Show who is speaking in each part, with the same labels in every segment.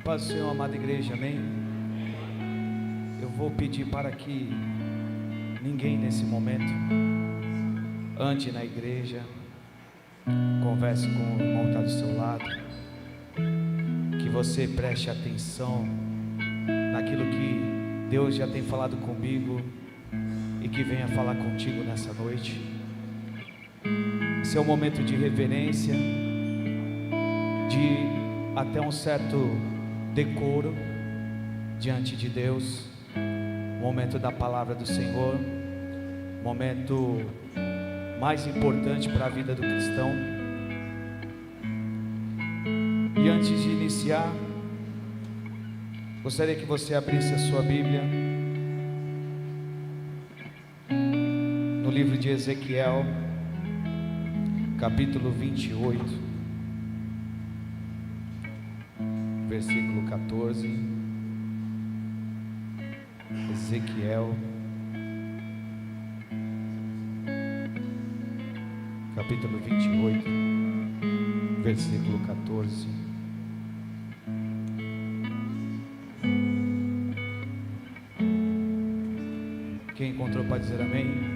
Speaker 1: Paz do Senhor, amada igreja, amém? Eu vou pedir para que ninguém nesse momento ande na igreja, converse com o irmão que está do seu lado, que você preste atenção naquilo que Deus já tem falado comigo e que venha falar contigo nessa noite. Esse é um momento de reverência, de até um certo decoro diante de Deus, momento da palavra do Senhor, momento mais importante para a vida do cristão. E antes de iniciar, gostaria que você abrisse a sua Bíblia no livro de Ezequiel, capítulo 28, versículo 14. Ezequiel, capítulo 28, versículo 14. Quem encontrou pode dizer amém?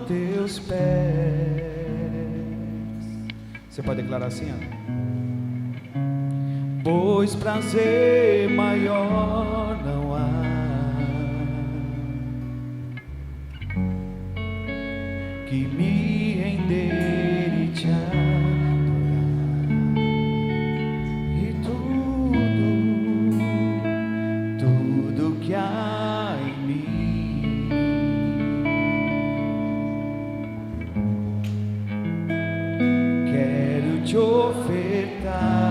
Speaker 1: Teus pés. Você pode declarar assim, ó. Pois prazer maior não há que me render e te adorar, e tudo que há em mim te ofertar,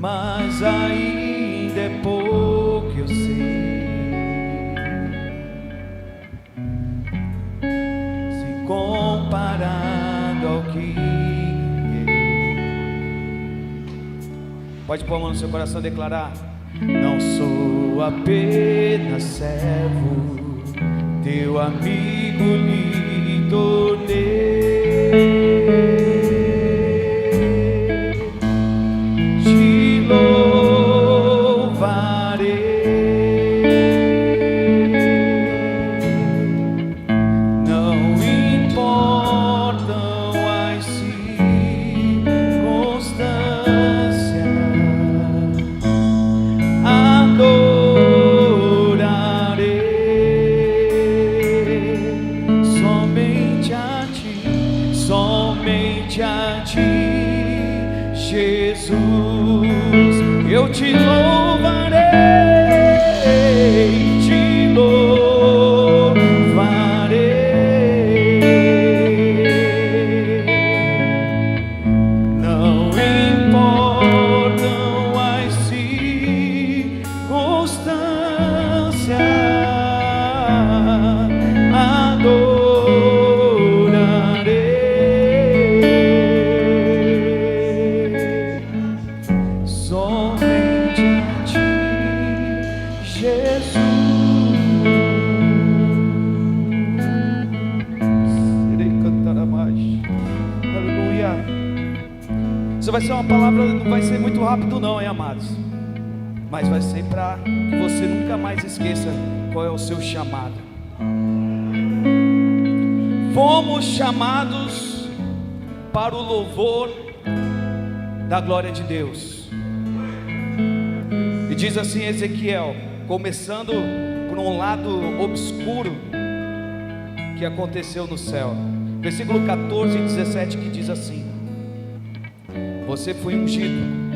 Speaker 1: mas ainda é pouco, eu sei, se comparado ao que pode pôr a mão no seu coração e declarar: não sou apenas servo, teu amigo lhe tornei, te louvarei, não importam as circunstâncias, somente a ti, Jesus, eu te louvarei, te louvarei, não importam as circunstâncias, somente a ti, Jesus. Irei cantar a mais. Aleluia. Isso vai ser uma palavra, não vai ser muito rápido não, hein, amados? Mas vai ser para que você nunca mais esqueça qual é o seu chamado. Fomos chamados para o louvor da glória de Deus. E diz assim Ezequiel, começando por um lado obscuro que aconteceu no céu, versículo 14 e 17, que diz assim: você foi ungido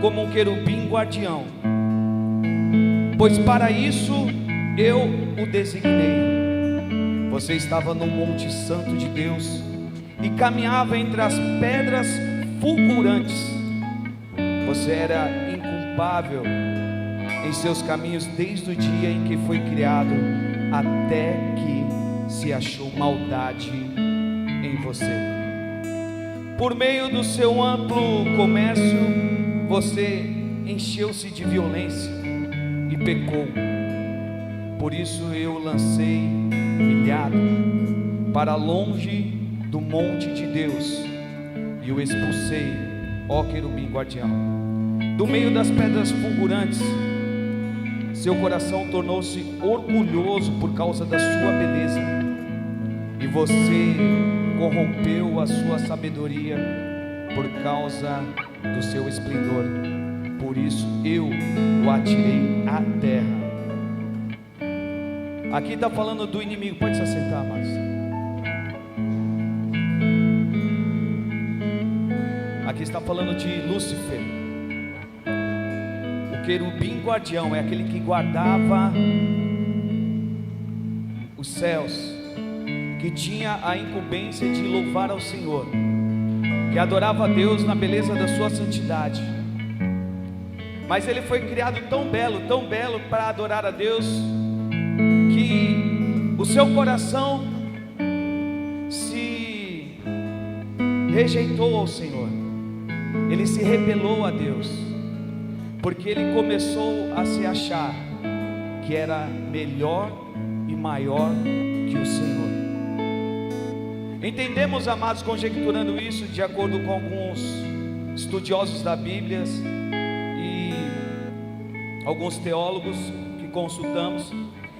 Speaker 1: como um querubim guardião, pois para isso eu o designei. Você estava no monte santo de Deus e caminhava entre as pedras fulgurantes. Você era inculpável em seus caminhos desde o dia em que foi criado até que se achou maldade em você. Por meio do seu amplo comércio, você encheu-se de violência e pecou. Por isso eu lancei humilhado para longe do monte de Deus e o expulsei, ó querubim guardião. Do meio das pedras fulgurantes, seu coração tornou-se orgulhoso por causa da sua beleza, e você corrompeu a sua sabedoria por causa do seu esplendor. Por isso eu o atirei à terra. Aqui está falando do inimigo. Pode se assentar, amados. Aqui está falando de Lúcifer, o querubim guardião. É aquele que guardava os céus, que tinha a incumbência de louvar ao Senhor, que adorava a Deus na beleza da sua santidade. Mas ele foi criado tão belo para adorar a Deus, que o seu coração se rejeitou ao Senhor. Ele se rebelou a Deus, porque ele começou a se achar que era melhor e maior que o Senhor. Entendemos, amados, conjecturando isso de acordo com alguns estudiosos da Bíblia e alguns teólogos que consultamos,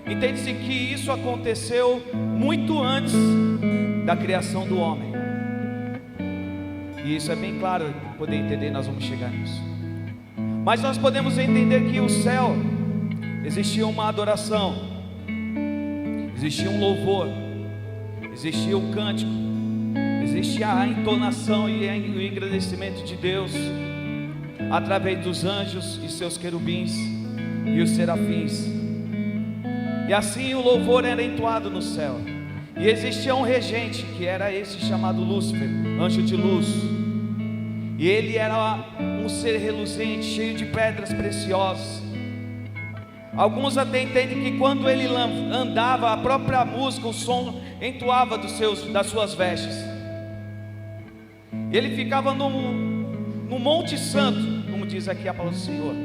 Speaker 1: entende-se que isso aconteceu muito antes da criação do homem. E isso é bem claro, para poder entender, nós vamos chegar nisso. Mas nós podemos entender que o céu existia uma adoração, existia um louvor, existia o cântico, existia a entonação e o engrandecimento de Deus através dos anjos e seus querubins e os serafins. E assim o louvor era entoado no céu. E existia um regente, que era esse chamado Lúcifer, anjo de luz. E ele era um ser reluzente, cheio de pedras preciosas. Alguns até entendem que quando ele andava, a própria música, o som entoava das suas vestes. Ele ficava no Monte Santo, como diz aqui a palavra do Senhor.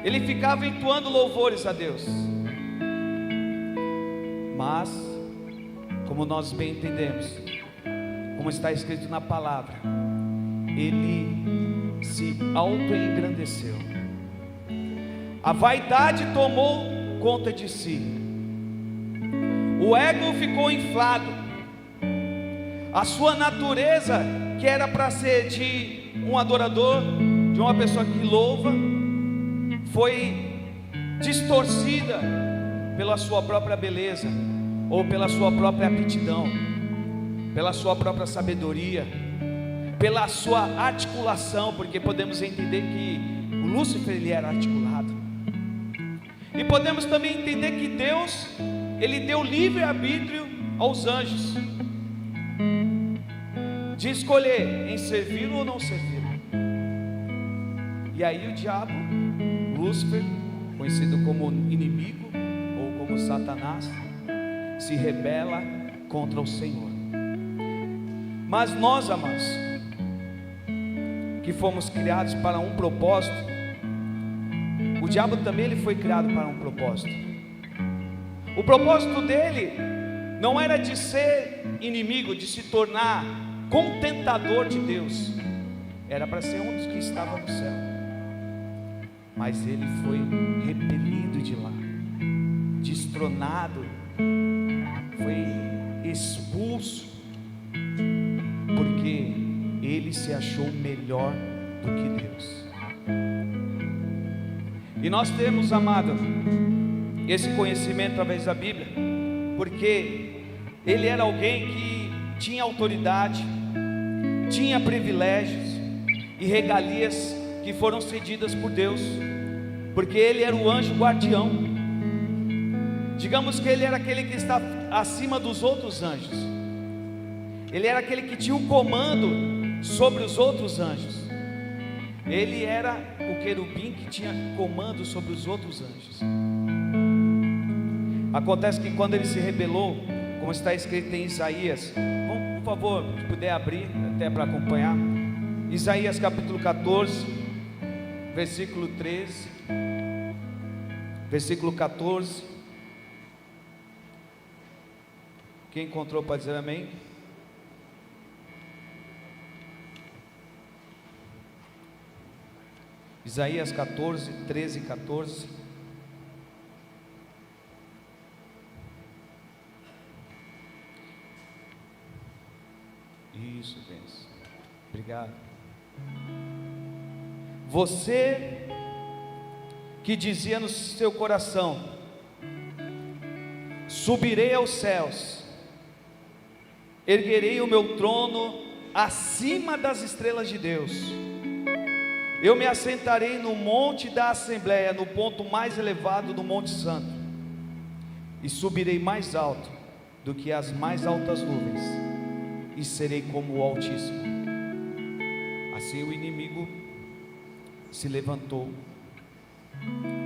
Speaker 1: Ele ficava entoando louvores a Deus. Mas, como nós bem entendemos, como está escrito na palavra, ele se auto-engrandeceu. A vaidade tomou conta de si, o ego ficou inflado, a sua natureza, que era para ser de um adorador, de uma pessoa que louva, foi distorcida pela sua própria beleza, ou pela sua própria aptidão, pela sua própria sabedoria, pela sua articulação, porque podemos entender que o Lúcifer, ele era articulado. E podemos também entender que Deus, ele deu livre-arbítrio aos anjos, de escolher em servir ou não servir. E aí o diabo, Lúcifer, conhecido como inimigo ou como Satanás, se rebela contra o Senhor. Mas nós, amados, que fomos criados para um propósito, o diabo também ele foi criado para um propósito. O propósito dele não era de ser inimigo, de se tornar contentador de Deus, era para ser um dos que estava no céu. Mas ele foi repelido de lá, destronado, foi expulso, porque ele se achou melhor do que Deus. E nós temos, amado, esse conhecimento através da Bíblia, porque ele era alguém que tinha autoridade, tinha privilégios e regalias que foram cedidas por Deus, porque ele era o anjo guardião. Digamos que ele era aquele que está acima dos outros anjos, ele era aquele que tinha o comando sobre os outros anjos. Ele era o querubim que tinha comando sobre os outros anjos. Acontece que quando ele se rebelou, como está escrito em Isaías, favor, se puder abrir, até para acompanhar. Isaías capítulo 14, versículo 13. Versículo 14. Quem encontrou para dizer amém? Isaías 14, 13 e 14. Isso, Deus. Obrigado. Você que dizia no seu coração: subirei aos céus, erguerei o meu trono acima das estrelas de Deus. Eu me assentarei no monte da Assembleia, no ponto mais elevado do Monte Santo, e subirei mais alto do que as mais altas nuvens, e serei como o Altíssimo. Assim o inimigo se levantou,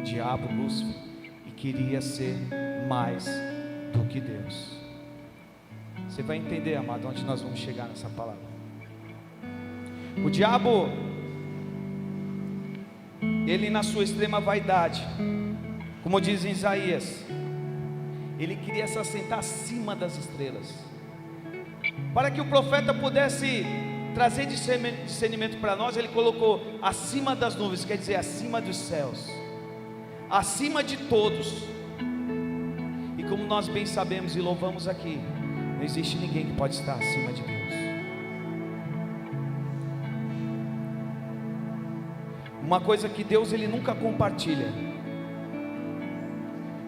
Speaker 1: diabo, Lúcifer, e queria ser mais do que Deus. Você vai entender, amado, onde nós vamos chegar nessa palavra. O diabo, ele na sua extrema vaidade, como diz em Isaías, ele queria se assentar acima das estrelas, para que o profeta pudesse trazer discernimento para nós. Ele colocou acima das nuvens, quer dizer, acima dos céus, acima de todos. E como nós bem sabemos e louvamos aqui, não existe ninguém que pode estar acima de Deus. Uma coisa que Deus ele nunca compartilha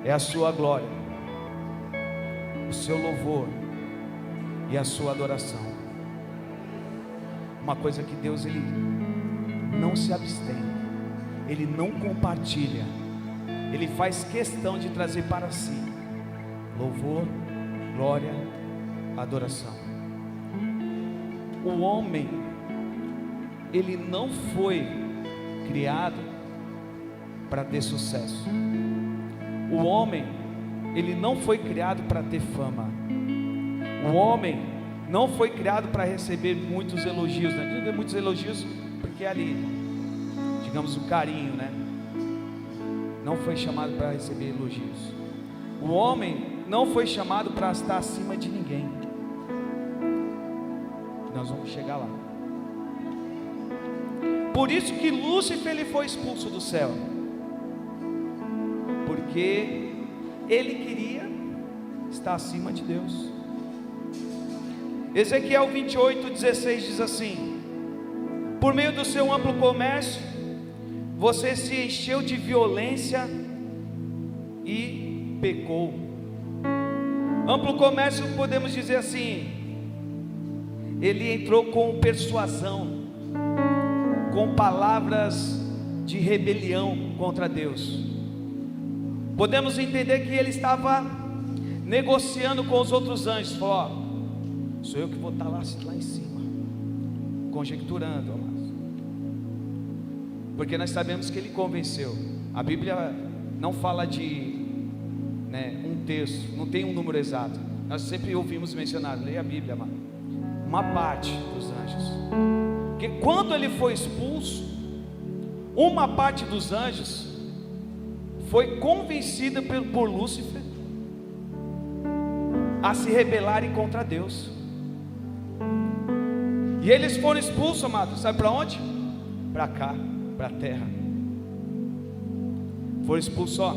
Speaker 1: é a sua glória, o seu louvor e a sua adoração. Uma coisa que Deus ele não se abstém, ele não compartilha, ele faz questão de trazer para si louvor, glória, adoração. O homem, ele não foi criado para ter sucesso. O homem, ele não foi criado para ter fama. O homem não foi criado para receber muitos elogios, né? Diga muitos elogios porque é ali, digamos, o carinho, né? Não foi chamado para receber elogios. O homem não foi chamado para estar acima de ninguém. Nós vamos chegar lá. Por isso que Lúcifer ele foi expulso do céu, porque ele queria estar acima de Deus. Ezequiel 28:16 diz assim: por meio do seu amplo comércio, você se encheu de violência e pecou. Amplo comércio, podemos dizer assim, ele entrou com persuasão, com palavras de rebelião contra Deus. Podemos entender que ele estava negociando com os outros anjos. Falou: ó, sou eu que vou estar lá em cima, conjecturando, amados, porque nós sabemos que ele convenceu. A Bíblia não fala de um terço, não tem um número exato. Nós sempre ouvimos mencionado, leia a Bíblia, amado, uma parte dos anjos. Porque quando ele foi expulso, uma parte dos anjos foi convencida por Lúcifer a se rebelarem contra Deus. E eles foram expulsos, amados, sabe para onde? Para cá, para a terra. Foram expulsos, ó.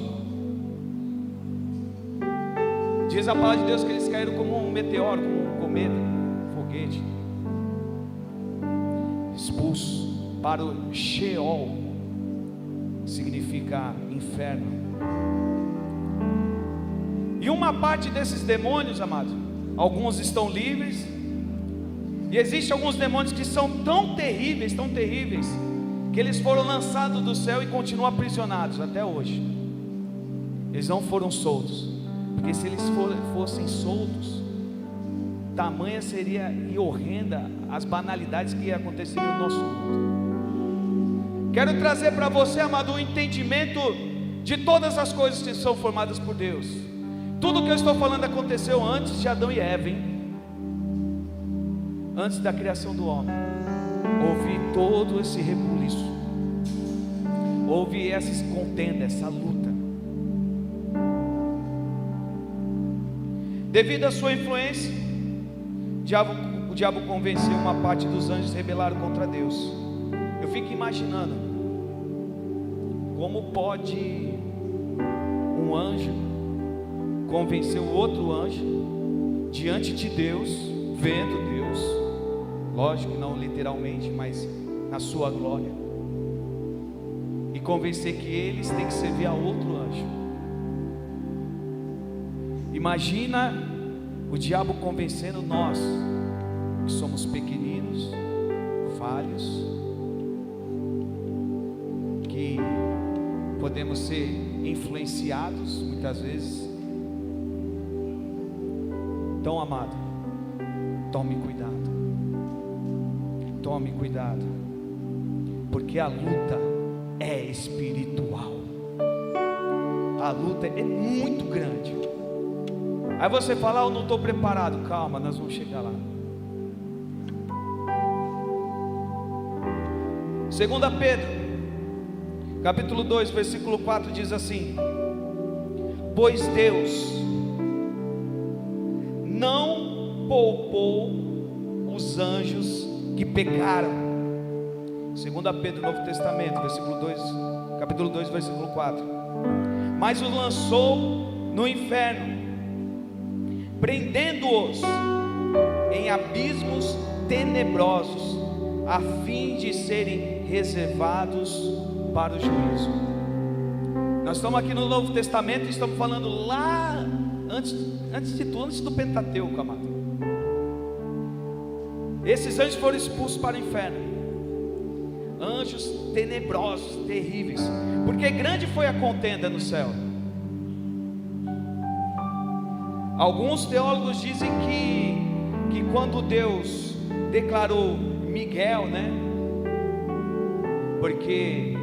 Speaker 1: Diz a palavra de Deus que eles caíram como um meteoro, como um cometa, um foguete. Expulsos para o Sheol, significa inferno. E uma parte desses demônios, amados, alguns estão livres, e existem alguns demônios que são tão terríveis, que eles foram lançados do céu e continuam aprisionados até hoje. Eles não foram soltos, porque se eles fossem soltos, tamanha seria e horrenda as banalidades que aconteceriam no nosso mundo. Quero trazer para você, amado, um entendimento de todas as coisas que são formadas por Deus. Tudo que eu estou falando aconteceu antes de Adão e Eva, hein? antes da criação do homem, houve todo esse rebuliço, houve essa contenda, essa luta. Devido à sua influência, o diabo convenceu uma parte dos anjos a rebelar contra Deus. Eu fico imaginando, como pode um anjo convencer o outro anjo diante de Deus, vendo Deus, lógico que não literalmente, mas na sua glória, e convencer que eles têm que servir a outro anjo. Imagina o diabo convencendo nós, que somos pequeninos, falhos, que podemos ser influenciados muitas vezes. Então, amado, tome cuidado, porque a luta é espiritual, a luta é muito grande. Aí você fala, eu não estou preparado. Calma, nós vamos chegar lá. 2 Pedro capítulo 2, versículo 4 diz assim: pois Deus não poupou os anjos que pecaram. 2 Pedro, Novo Testamento, capítulo 2, versículo 4. Mas os lançou no inferno, prendendo-os em abismos tenebrosos, a fim de serem reservados para o juízo. Nós estamos aqui no Novo Testamento e estamos falando lá antes de tudo, antes do Pentateuco, amado. Esses anjos foram expulsos para o inferno, anjos tenebrosos, terríveis, porque grande foi a contenda no céu. Alguns teólogos dizem que quando Deus declarou Miguel, né? Porque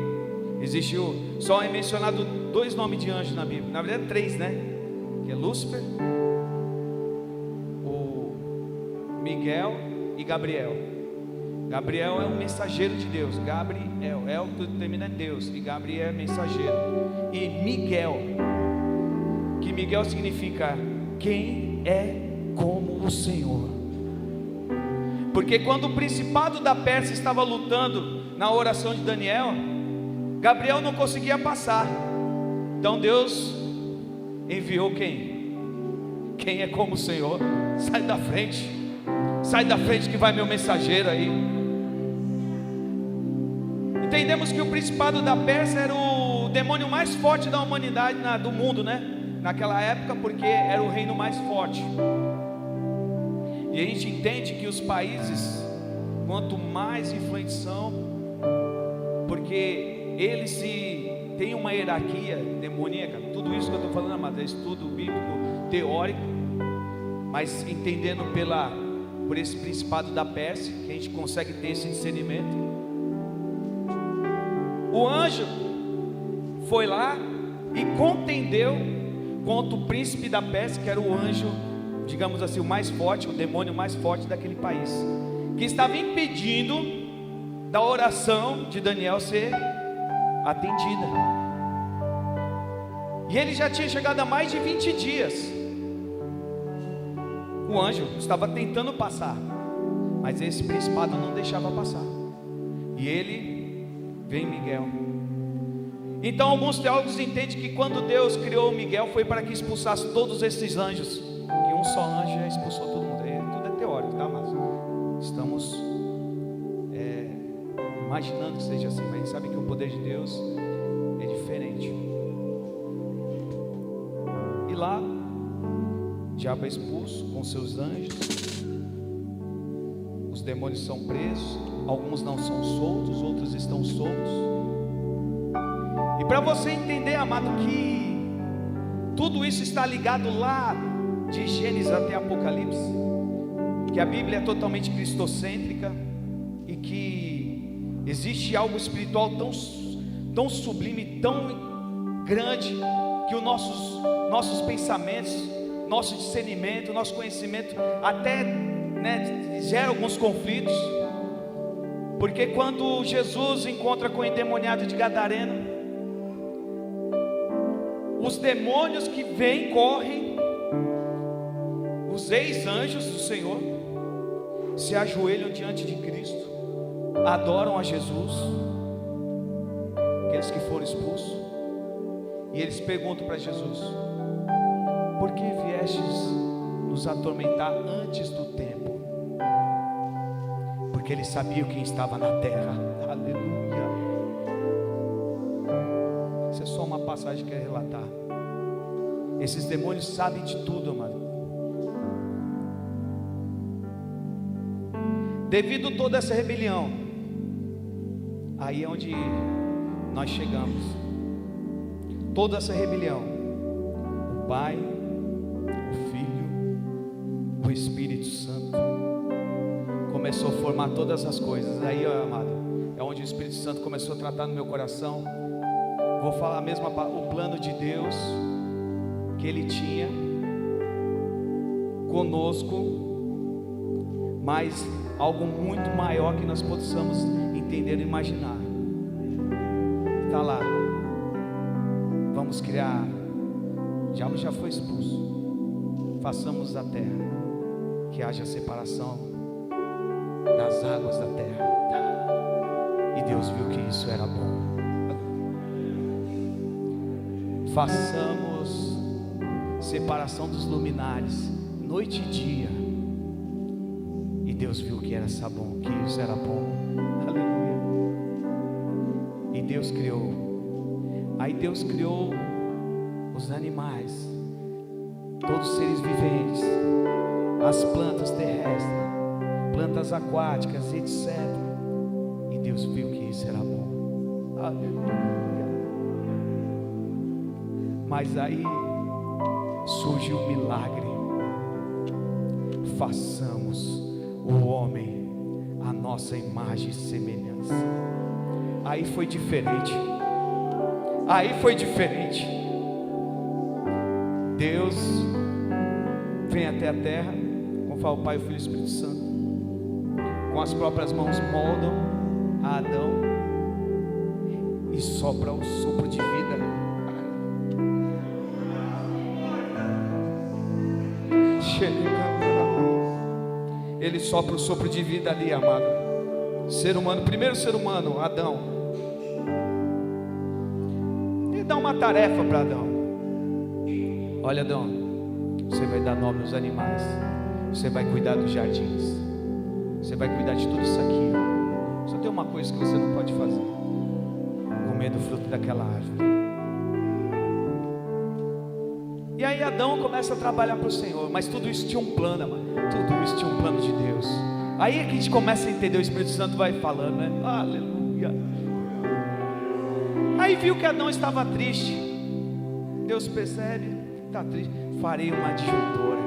Speaker 1: existiu, só é mencionado 2 nomes de anjo na Bíblia, na verdade 3, né? Que é Lúcifer, o Miguel e Gabriel. Gabriel é um mensageiro de Deus, Gabriel, El tudo termina em Deus, e Gabriel é mensageiro. E Miguel, que Miguel significa quem é como o Senhor. Porque quando o principado da Pérsia estava lutando na oração de Daniel, Gabriel não conseguia passar. Então Deus enviou quem? Quem é como o Senhor? Sai da frente que vai meu mensageiro aí. Entendemos que o principado da Pérsia era o demônio mais forte da humanidade, do mundo, né? Naquela época, porque era o reino mais forte. E a gente entende que os países, quanto mais influentes são, porque eles têm uma hierarquia demoníaca. Tudo isso que eu estou falando, amado, é estudo bíblico teórico, mas entendendo por esse principado da Pérsia, que a gente consegue ter esse discernimento. O anjo foi lá e contendeu contra o príncipe da Pérsia, que era o anjo, digamos assim, o mais forte, o demônio mais forte daquele país, que estava impedindo da oração de Daniel ser atendida. E ele já tinha chegado a mais de 20 dias. O anjo estava tentando passar, mas esse principado não deixava passar. E ele vem Miguel. Então alguns teólogos entendem que quando Deus criou Miguel foi para que expulsasse todos esses anjos, que um só anjo já expulsou todo mundo. Tudo é teórico, tá? Mas estamos imaginando que seja assim, mas a gente sabe que o poder de Deus é diferente. E lá o diabo é expulso com seus anjos, os demônios são presos, alguns não são soltos, outros estão soltos. E para você entender, amado, que tudo isso está ligado lá de Gênesis até Apocalipse, que a Bíblia é totalmente cristocêntrica e que existe algo espiritual tão sublime, tão grande, que os nossos pensamentos, nosso discernimento, nosso conhecimento até né, gera alguns conflitos, porque quando Jesus encontra com o endemoniado de Gadareno, os demônios que vêm, correm, os ex-anjos do Senhor se ajoelham diante de Cristo, adoram a Jesus, aqueles que foram expulsos, e eles perguntam para Jesus: por que viestes nos atormentar antes do tempo? Porque eles sabiam quem estava na terra. Aleluia. Isso é só uma passagem que eu quero relatar. Esses demônios sabem de tudo, amado. Devido a toda essa rebelião, aí é onde nós chegamos. Toda essa rebelião, o Pai, o Filho, o Espírito Santo começou a formar todas as coisas. Aí, ó, amado, é onde o Espírito Santo começou a tratar no meu coração. Vou falar mesmo o plano de Deus que Ele tinha conosco, mas algo muito maior que nós possamos entender e imaginar. Está lá. Vamos criar. O diabo já foi expulso. Façamos a terra que haja separação das águas da terra. E Deus viu que isso era bom. Façamos separação dos luminares, noite e dia. E Deus viu que era bom, que isso era bom. Aleluia. E Deus criou. Aí Deus criou os animais, todos os seres viventes, as plantas terrestres, plantas aquáticas, etc. E Deus viu que isso era bom. Aleluia. Mas aí surge um milagre. Façamos o homem a nossa imagem e semelhança. Aí foi diferente. Aí foi diferente. Deus vem até a terra, como fala o Pai, o Filho e o Espírito Santo, com as próprias mãos moldam a Adão e sopra o sopro de vida. Ele sopra o sopro de vida ali, amado. Ser humano, primeiro ser humano, Adão. Ele dá uma tarefa para Adão. Olha, Adão, você vai dar nome aos animais, você vai cuidar dos jardins, você vai cuidar de tudo isso aqui. Só tem uma coisa que você não pode fazer: comer do fruto daquela árvore. E aí Adão começa a trabalhar para o Senhor. Mas tudo isso tinha um plano, amado. Tudo isso tinha um plano de Deus. Aí é que a gente começa a entender. O Espírito Santo vai falando, né? Aleluia. Aí viu que Adão estava triste. Deus percebe, está triste. Farei uma adjuntora,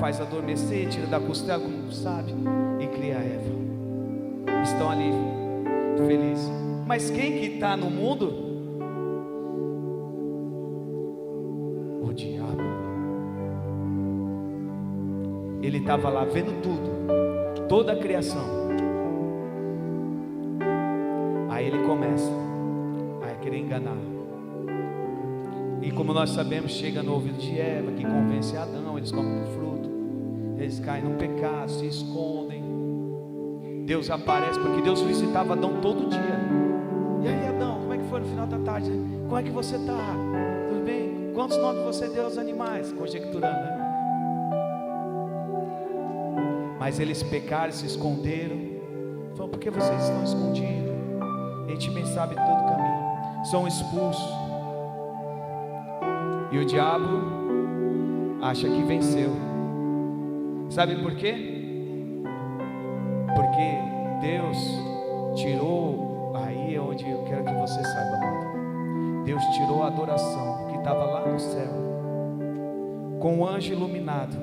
Speaker 1: faz adormecer, tira da costela, como sabe, e cria a Eva. Estão ali felizes. Mas quem que está no mundo? O diabo. Ele estava lá vendo tudo, toda a criação. Aí ele começa a querer enganar. E como nós sabemos, chega no ouvido de Eva, que convence Adão. Eles comem do fruto, eles caem no pecado, se escondem. Deus aparece, porque Deus visitava Adão todo dia. E aí, Adão, como é que foi no final da tarde? Como é que você está? Tudo bem? Quantos nomes você deu aos animais? Conjecturando, né? Mas eles pecaram, se esconderam. Falou: por que vocês estão escondidos? A gente bem sabe todo o caminho. São expulsos. E o diabo acha que venceu. Sabe por quê? Porque Deus tirou. Aí é onde eu quero que você saiba, amado. Deus tirou a adoração que estava lá no céu, com o anjo iluminado,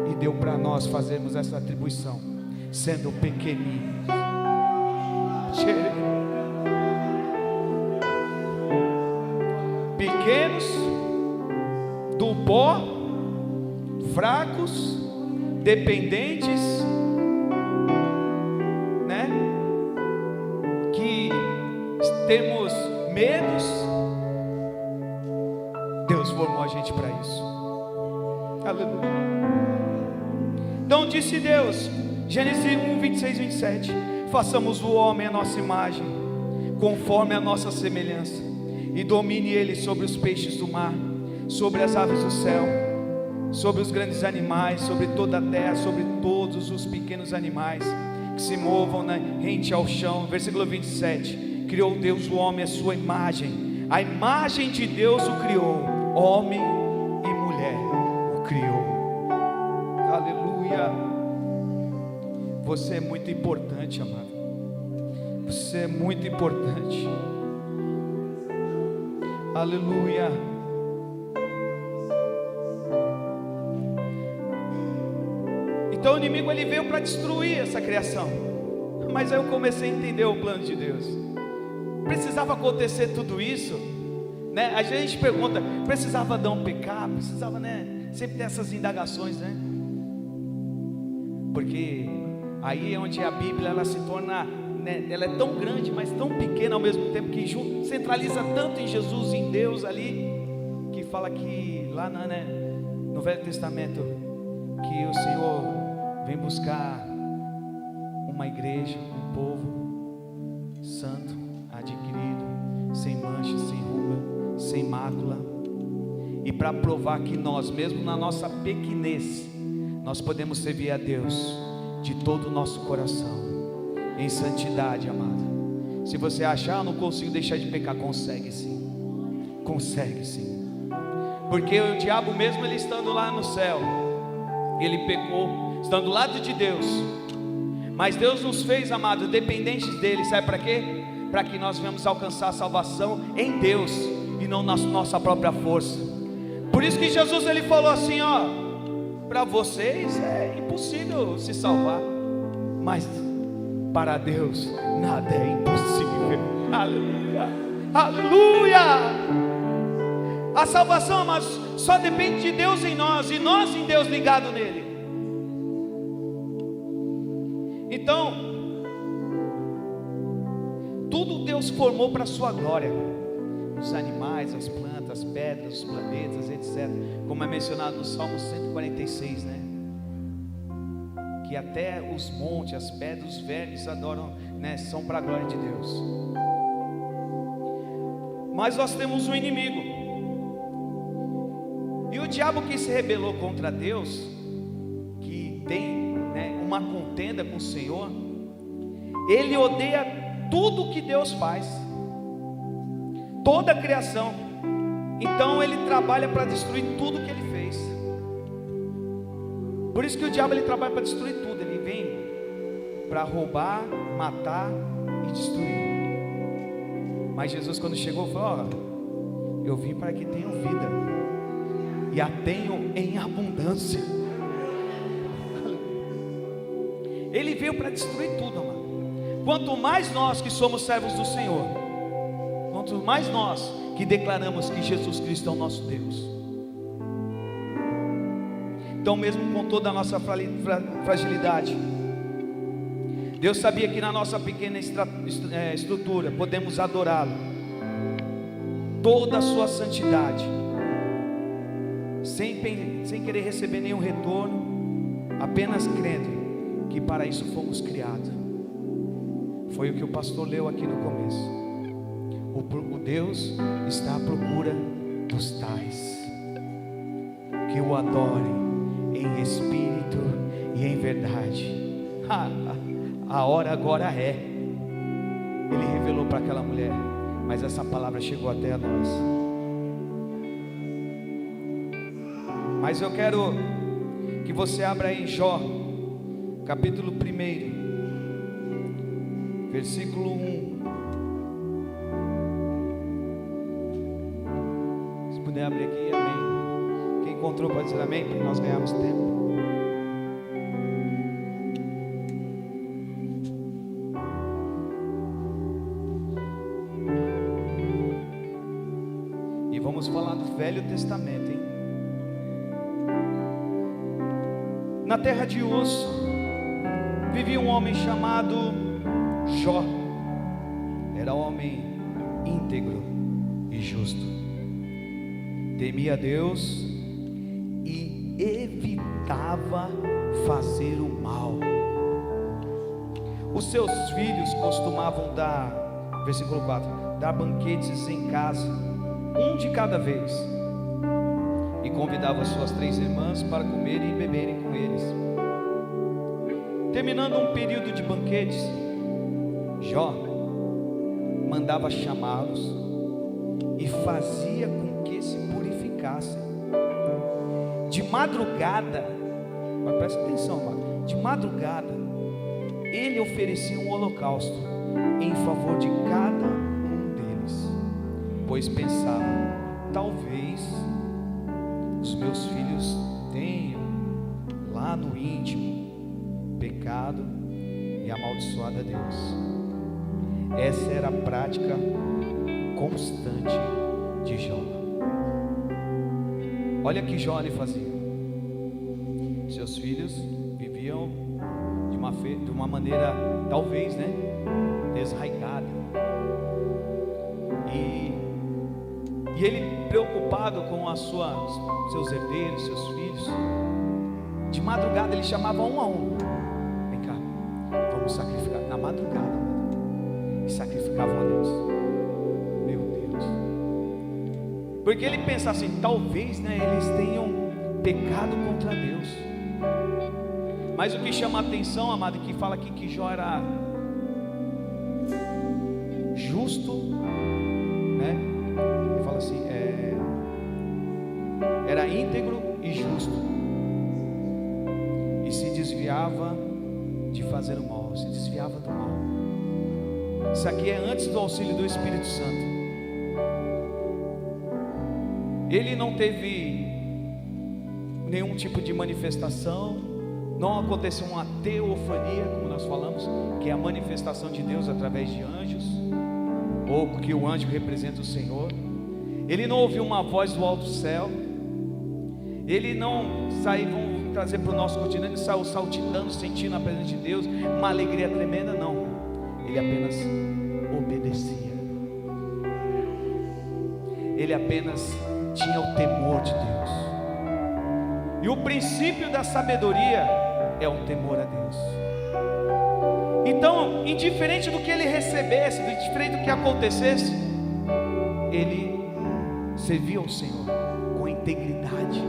Speaker 1: e deu para nós fazermos essa atribuição, sendo pequeninos, pequenos, do pó, fracos, dependentes temos medos, Deus formou a gente para isso. Aleluia. Então disse Deus, Gênesis 1, 26, 27: façamos o homem à nossa imagem, conforme a nossa semelhança, e domine ele sobre os peixes do mar, sobre as aves do céu, sobre os grandes animais, sobre toda a terra, sobre todos os pequenos animais que se movam rente ao chão. Versículo 27: criou Deus o homem à sua imagem, a imagem de Deus o criou, homem e mulher o criou. Aleluia. Você é muito importante, amado. Você é muito importante. Aleluia. Então o inimigo ele veio para destruir essa criação. Mas aí eu comecei a entender o plano de Deus. Precisava acontecer tudo isso, né? A gente pergunta, precisava Adão pecar? Precisava, né? Sempre ter essas indagações, né? Porque aí é onde a Bíblia ela se torna, né? Ela é tão grande, mas tão pequena ao mesmo tempo, que centraliza tanto em Jesus, em Deus ali, que fala que lá no Velho Testamento, que o Senhor vem buscar uma igreja, um povo santo, adquirido, sem mancha, sem ruga, sem mácula, e para provar que nós, mesmo na nossa pequenez, nós podemos servir a Deus de todo o nosso coração, em santidade, amado. Se você achar, não consigo deixar de pecar, consegue sim, porque o diabo mesmo ele estando lá no céu, ele pecou, estando do lado de Deus, mas Deus nos fez, amado, dependentes dele. Sabe para quê? Para que nós venhamos alcançar a salvação em Deus e não na nossa própria força. Por isso que Jesus ele falou assim, ó: para vocês é impossível se salvar, mas para Deus nada é impossível. Aleluia, aleluia. A salvação, mas só depende de Deus em nós, e nós em Deus ligado nele. Então, tudo Deus formou para a sua glória. Os animais, as plantas, as pedras, os planetas, etc. Como é mencionado no Salmo 146, né? Que até os montes, as pedras, os vermes adoram, né? São para a glória de Deus. Mas nós temos um inimigo. E o diabo que se rebelou contra Deus, que tem, né, uma contenda com o Senhor, ele odeia tudo que Deus faz, toda a criação. Então ele trabalha para destruir tudo que ele fez. Por isso que o diabo ele trabalha para destruir tudo. Ele vem para roubar, matar e destruir. Mas Jesus, quando chegou, falou: ó, eu vim para que tenham vida e a tenham em abundância. Ele veio para destruir tudo, amado. Quanto mais nós que somos servos do Senhor, quanto mais nós que declaramos que Jesus Cristo é o nosso Deus. Então, mesmo com toda a nossa fragilidade, Deus sabia que na nossa pequena estrutura podemos adorá-lo, toda a sua santidade, sem querer receber nenhum retorno, apenas crendo que para isso fomos criados. Foi o que o pastor leu aqui no começo. O Deus está à procura dos tais que o adorem em espírito e em verdade. A hora agora é. Ele revelou para aquela mulher, mas essa palavra chegou até a nós. Mas eu quero que você abra em Jó, capítulo 1, versículo 1. Se puder abrir aqui, amém. Quem encontrou pode dizer amém, porque nós ganhamos tempo. E vamos falar do Velho Testamento, hein? Na terra de Uz vivia um homem chamado Jó. Era homem íntegro e justo. Temia a Deus e evitava fazer o mal. Os seus filhos costumavam dar, versículo 4, dar banquetes em casa, um de cada vez, e convidava suas 3 irmãs para comerem e beberem com eles. Terminando um período de banquetes, Jó mandava chamá-los e fazia com que se purificassem. De madrugada, mas presta atenção, amado, de madrugada ele oferecia um holocausto em favor de cada um deles, pois pensava: talvez os meus filhos tenham lá no íntimo pecado e amaldiçoado a Deus. Essa era a prática constante de Jó. Olha que Jó ele fazia. Seus filhos viviam de uma maneira, talvez, desraigada. E ele, preocupado com seus herdeiros, seus filhos, de madrugada ele chamava um a um: vem cá, vamos sacrificar. Na madrugada, e sacrificavam a Deus. Meu Deus. Porque ele pensa assim: talvez eles tenham pecado contra Deus. Mas o que chama a atenção, amado, é que fala aqui que Jó era justo, ele fala assim, era íntegro e justo, e se desviava de fazer o mal, se desviava do mal. Isso aqui é antes do auxílio do Espírito Santo. Ele não teve nenhum tipo de manifestação, não aconteceu uma teofania, como nós falamos, que é a manifestação de Deus através de anjos, ou que o anjo representa o Senhor. Ele não ouviu uma voz do alto céu, ele não saiu, vamos trazer para o nosso cotidiano, ele saiu saltitando, sentindo a presença de Deus, uma alegria tremenda, não. Ele apenas obedecia, ele apenas tinha o temor de Deus. E o princípio da sabedoria é o temor a Deus. Então, indiferente do que ele recebesse, indiferente do que acontecesse, ele servia ao Senhor com integridade.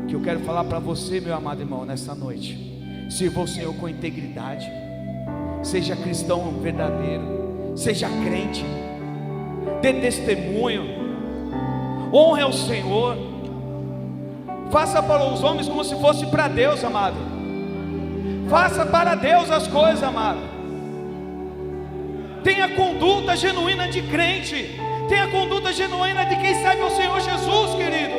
Speaker 1: Que eu quero falar para você, meu amado irmão, nessa noite: sirva ao Senhor com integridade. Seja cristão verdadeiro, seja crente, dê testemunho, honre ao Senhor. Faça para os homens como se fosse para Deus, amado. Faça para Deus as coisas, amado. Tenha conduta genuína de crente. Tenha conduta genuína de quem serve ao Senhor Jesus, querido.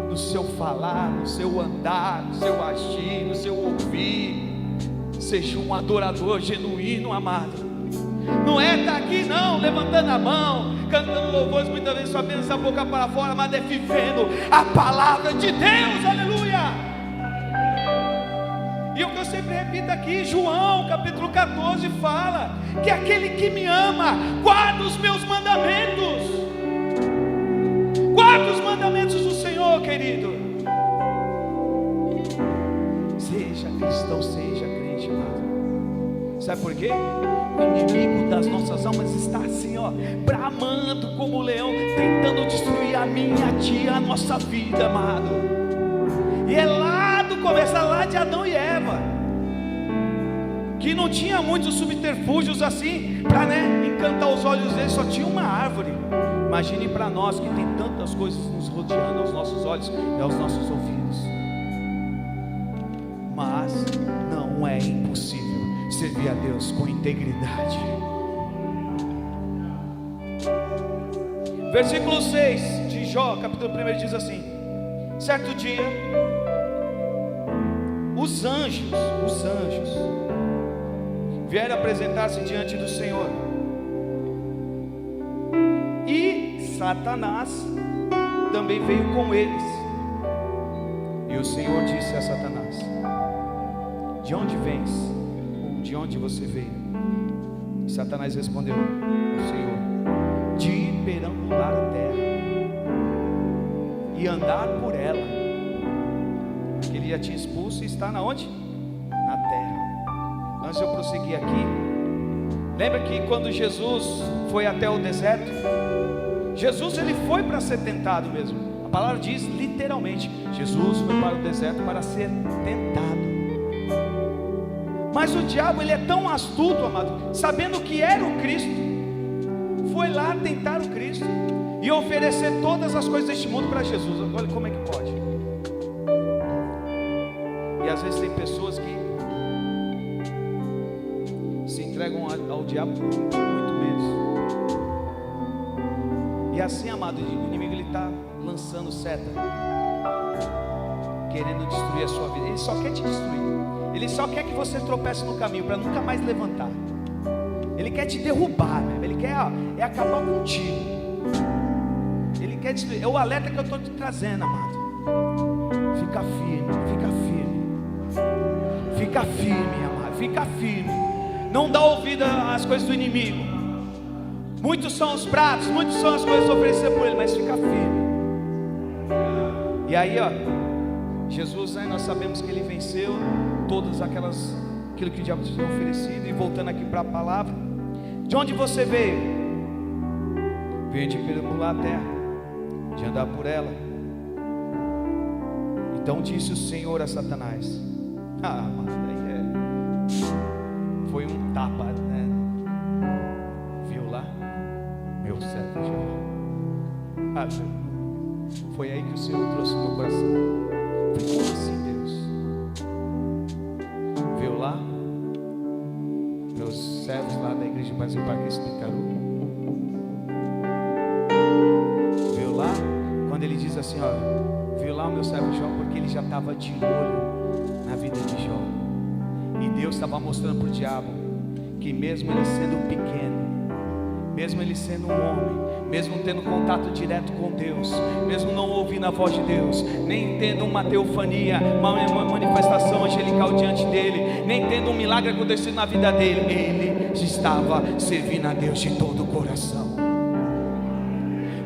Speaker 1: No seu falar, no seu andar, no seu agir, no seu ouvir, seja um adorador genuíno, amado. Não é estar aqui não, levantando a mão, cantando louvores, muitas vezes só apenas a boca para fora, mas é vivendo a palavra de Deus, aleluia. E o que eu sempre repito aqui, João capítulo 14 fala que aquele que me ama guarda os meus mandamentos. Guarda os mandamentos do Senhor, querido. Seja cristão, seja crente, amado. Sabe por quê? O inimigo das nossas almas está assim, bramando como um leão, tentando destruir a minha, a tia, a nossa vida, amado. E é lá do começo, lá de Adão e Eva, que não tinha muitos subterfúgios assim, para encantar os olhos deles, só tinha uma árvore. Imagine para nós que tem tantas coisas nos rodeando aos nossos olhos e aos nossos ouvidos. Mas não é impossível servir a Deus com integridade. Versículo 6 de Jó, capítulo 1, diz assim: certo dia, os anjos vieram apresentar-se diante do Senhor, e Satanás também veio com eles. E o Senhor disse a Satanás: de onde vens? De onde você veio? E Satanás respondeu ao Senhor: de perambular a terra e andar por ela. Porque ele já tinha expulso e está na onde? Na terra. Antes de eu prosseguir aqui, lembra que quando Jesus foi até o deserto, Jesus ele foi para ser tentado mesmo. A palavra diz literalmente, Jesus foi para o deserto para ser tentado. Mas o diabo ele é tão astuto, amado, sabendo que era o Cristo, foi lá tentar o Cristo e oferecer todas as coisas deste mundo para Jesus. Olha como é que pode. E às vezes tem pessoas que se entregam ao diabo com muito medo. E assim, amado, o inimigo ele está lançando seta, querendo destruir a sua vida. Ele só quer te destruir. Ele só quer que você tropece no caminho para nunca mais levantar. Ele quer te derrubar, né? Ele quer acabar contigo. Ele quer destruir. É o alerta que eu estou te trazendo, amado. Fica firme, fica firme. Fica firme, amado, fica firme. Não dá ouvido às coisas do inimigo. Muitos são os pratos, muitos são as coisas oferecidas por ele, mas fica firme. E aí, ó, Jesus, né, nós sabemos que ele venceu todas aquilo que o diabo tinha oferecido. E voltando aqui para a palavra, de onde você veio? Veio de perambular a terra, de andar por ela. Então disse o Senhor a Satanás: mano, aí foi um tapa, né? Viu lá? Meu servo Jó. Foi aí que o Senhor trouxe no meu coração. Falei, como assim, Deus? Viu lá? Meus servos lá da igreja Brasil para Cristo de Itaru. Viu lá? Quando ele diz assim, ó, viu lá o meu servo Jó, porque ele já estava de olho na vida de Jó. E Deus estava mostrando para o diabo que mesmo ele sendo pequeno, mesmo ele sendo um homem, mesmo tendo contato direto com Deus, mesmo não ouvindo a voz de Deus, nem tendo uma teofania, uma manifestação angelical diante dele, nem tendo um milagre acontecido na vida dele, ele estava servindo a Deus de todo o coração.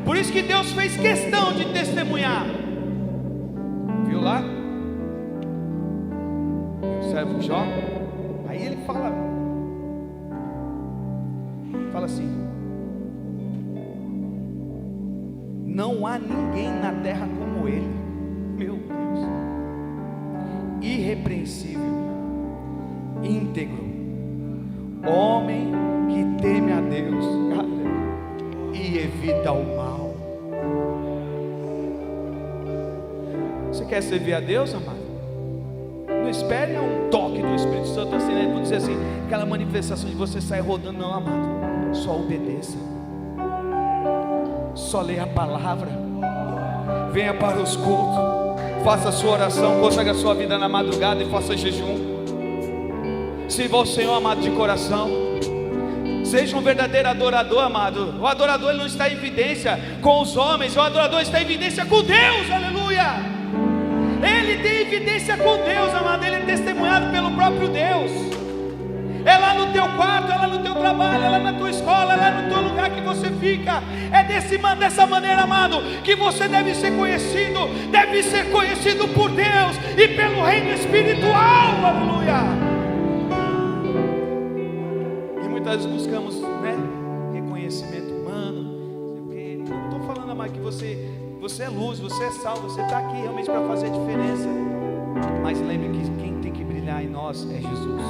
Speaker 1: Por isso que Deus fez questão de testemunhar. Viu lá? O servo Jó. Aí ele fala assim: não há ninguém na terra como ele. Meu Deus. Irrepreensível, íntegro, homem que teme a Deus e evita o mal. Você quer servir a Deus, amado? Não espere um toque do Espírito Santo assim, né? Vou dizer assim, aquela manifestação de você sair rodando. Não, amado. Só obedeça. Só leia a palavra. Venha para os cultos. Faça a sua oração. Consagre a sua vida na madrugada e faça jejum. Sirva ao Senhor, amado, de coração. Seja um verdadeiro adorador, amado. O adorador ele não está em evidência com os homens. O adorador está em evidência com Deus. Aleluia. Ele tem evidência com Deus, amado. Ele é testemunhado pelo próprio Deus. É lá no teu quarto, é lá no teu trabalho, é lá na tua escola, é lá no teu lugar que você fica. É dessa maneira, amado, que você deve ser conhecido por Deus e pelo reino espiritual. Aleluia. E muitas vezes buscamos, né, reconhecimento humano. Não estou falando, amado, que você é luz, você é sal, você está aqui realmente para fazer a diferença. Mas lembre que quem tem que brilhar em nós é Jesus.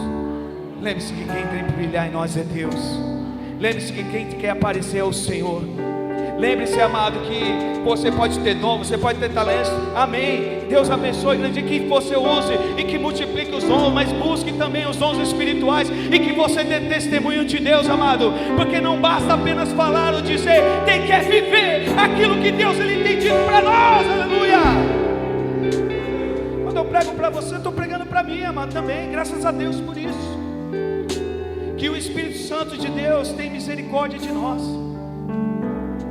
Speaker 1: Lembre-se que quem tem que brilhar em nós é Deus. Lembre-se que quem quer aparecer é o Senhor. Lembre-se, amado, que você pode ter dom, você pode ter talento. Amém. Deus abençoe, grande, que você use e que multiplique os dons, mas busque também os dons espirituais e que você dê testemunho de Deus, amado. Porque não basta apenas falar ou dizer, tem que viver aquilo que Deus ele tem dito para nós. Aleluia. Quando eu prego para você, eu estou pregando para mim, amado, também. Graças a Deus por isso. Que o Espírito Santo de Deus tem misericórdia de nós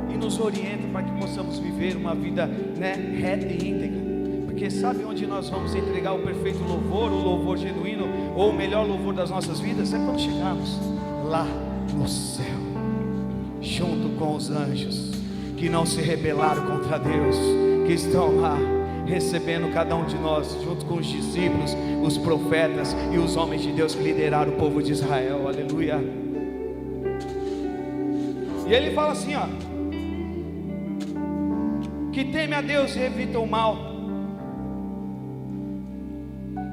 Speaker 1: e nos orienta para que possamos viver uma vida, né, reta e íntegra. Porque sabe onde nós vamos entregar o perfeito louvor, o louvor genuíno, ou o melhor louvor das nossas vidas? É quando chegarmos lá no céu, junto com os anjos que não se rebelaram contra Deus, que estão lá recebendo cada um de nós, junto com os discípulos, os profetas e os homens de Deus que lideraram o povo de Israel. Aleluia. E ele fala assim, ó: que teme a Deus e evita o mal.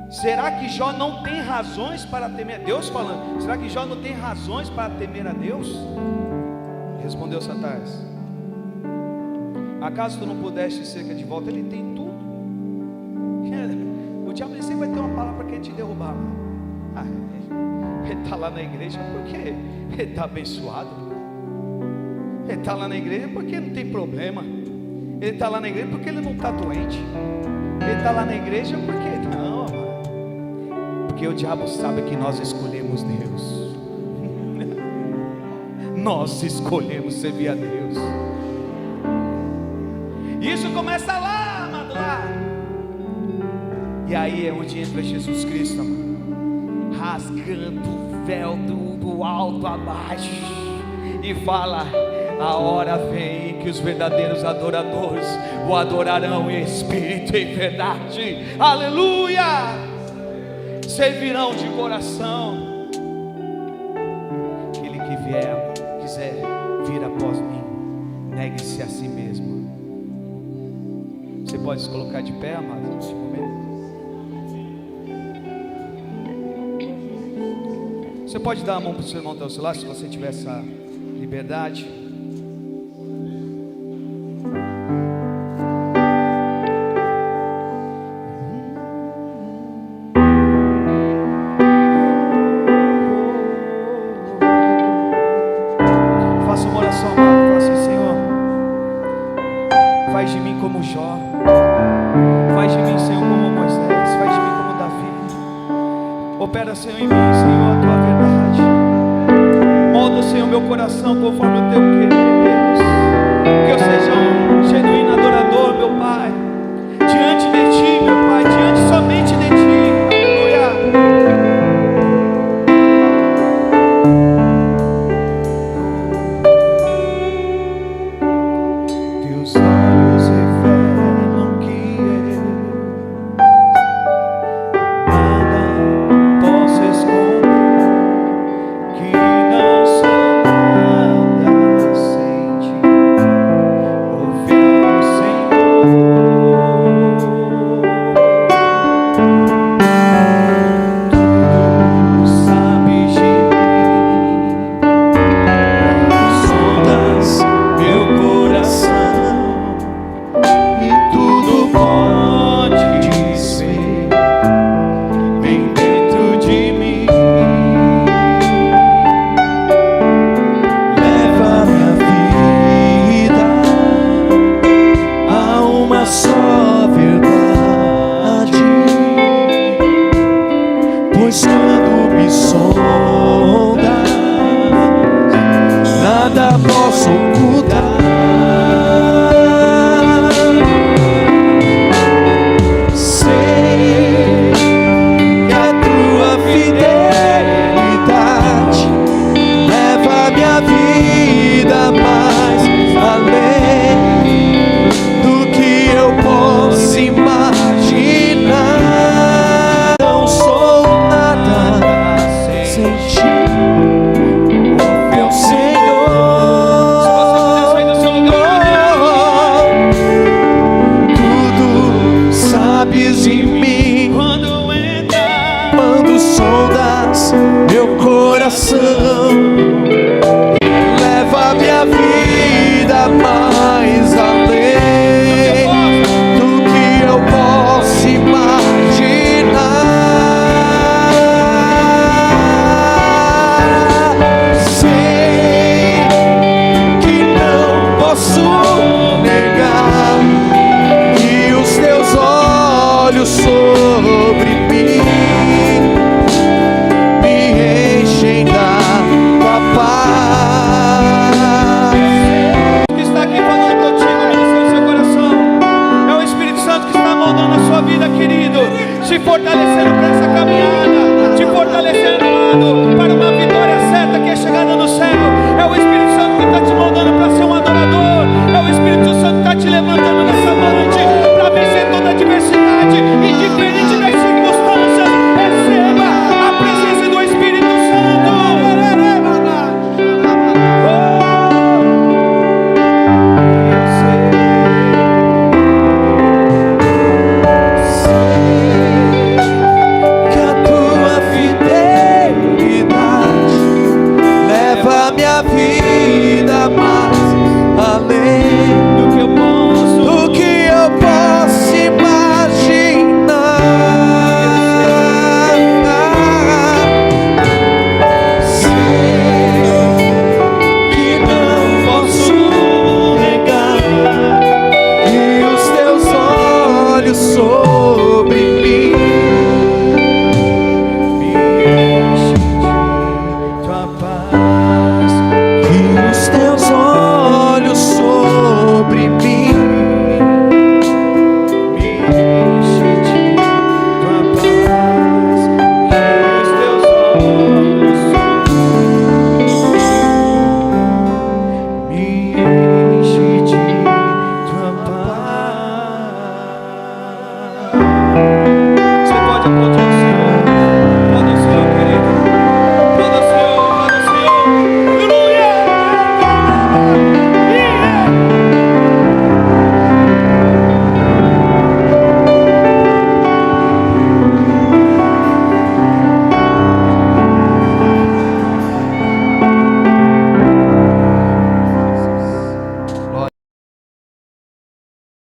Speaker 1: Será que Jó não tem razões para temer a Deus? Falando, será que Jó não tem razões para temer a Deus? Respondeu Satanás: acaso tu não pudeste cerca de volta? Ele tem tudo. O diabo sempre vai ter uma palavra para querer te derrubar. Ele está lá na igreja porque ele está abençoado. Ele está lá na igreja porque não tem problema. Ele está lá na igreja porque ele não está doente. Ele está lá na igreja porque não, amado. Porque o diabo sabe que nós escolhemos Deus. Nós escolhemos servir a Deus. Isso começa lá, amado, lá. E aí é onde entra Jesus Cristo, amado, rasgando o véu do alto a baixo, e fala: a hora vem que os verdadeiros adoradores o adorarão em espírito e em verdade. Aleluia! Servirão de coração. Aquele que quiser vir após mim, negue-se a si mesmo. Você pode se colocar de pé, amado, neste momento. Você pode dar a mão para o seu irmão do seu lado, se você tiver essa liberdade. Faça uma oração, amado. Fala assim: Senhor, faz de mim como Jó, faz de mim, Senhor, como Moisés, faz de mim como Davi. Opera, Senhor, em mim, Senhor, a tua verdade. Molda, Senhor, meu coração conforme o teu querer, Deus. Que eu seja um genuíno adorador, meu Pai, diante de ti, meu Pai, diante somente de ti. Te fortalecendo para essa caminhada, te fortalecendo, amado.